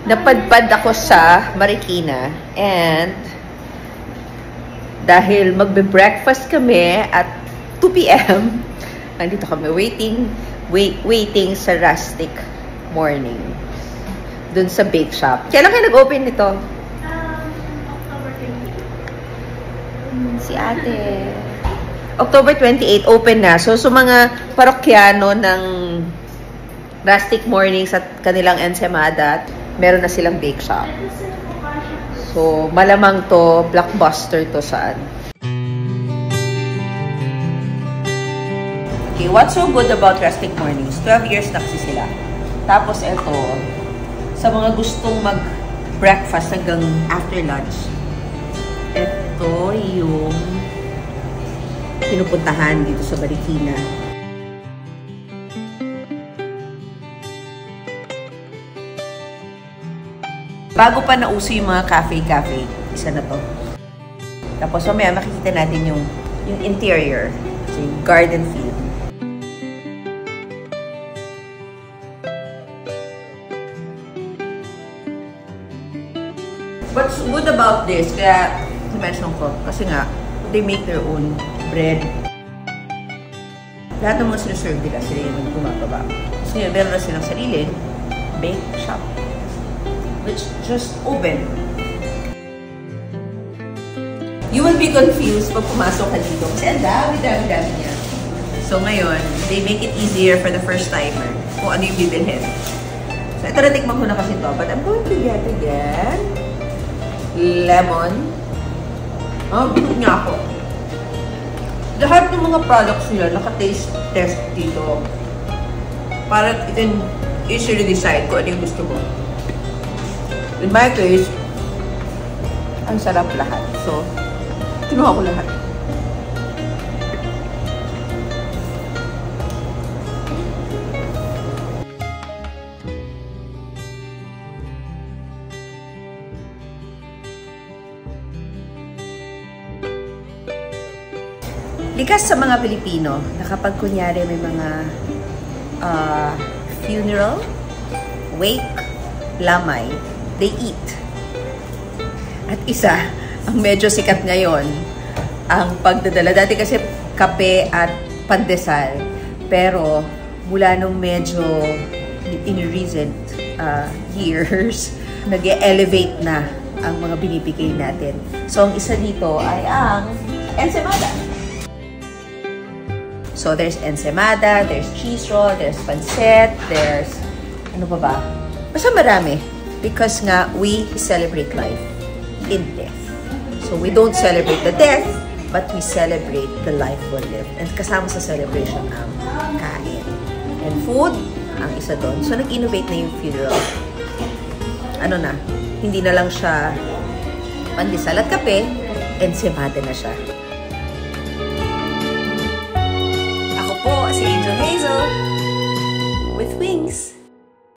napadpad ako sa Marikina and dahil magbe-breakfast kami at 2 p.m. nandito kami waiting sa Rustic Morning dun sa bake shop. Kailan kayo nag-open nito? October 28. Si ate. October 28, open na. So mga parokyano ng Rustic Morning sa kanilang Ensemada, meron na silang bake shop. So, malamang to, blockbuster to saan. Okay, what's so good about Rustic Mornings? 12 years na kasi sila. Tapos ito, sa mga gustong mag-breakfast hanggang after lunch, ito yung pinupuntahan dito sa Marikina. Bago pa nauso yung mga cafe, isa na to. Tapos mamaya makikita natin yung interior, so yung garden feel. What's good about this, kaya mention ko, kasi nga, they make their own bread. Lahat ng mga sinaserve nila, sila yung gumagawa. So yun, meron na silang sariling bake shop, which just open. You will be confused pag pumasok ka dito kasi ang dami niya. So ngayon, they make it easier for the first timer kung ano yung bibilhin. So ito na tikman ko na kasi to, but I'm going to get again lemon. Oh, bigot niya ako. Lahat ng mga products nila naka-taste test dito. Para you can easily decide kung ano yung gusto mo. In my case, ang sarap lahat. So, kinuha ko lahat. Likas sa mga Pilipino na kapag kunyari may mga funeral, wake, lamay, they eat. At isa, ang medyo sikat ngayon, ang pagdadala. Dati kasi kape at pandesal. Pero mula nung medyo in recent years, nag-elevate na ang mga binibigay natin. So, ang isa dito ay ang ensemada. So, there's ensemada, there's cheese roll, there's pancit, there's ano pa ba? Basta marami. Because nga, we celebrate life in death. So, we don't celebrate the death, but we celebrate the life we live. And kasama sa celebration ang kain. And food, ang isa doon. So, nag-innovate na yung funeral. Ano na, hindi na lang siya pandesal at kape, ensemada na siya. Ako po, si Angel Hazel with wings.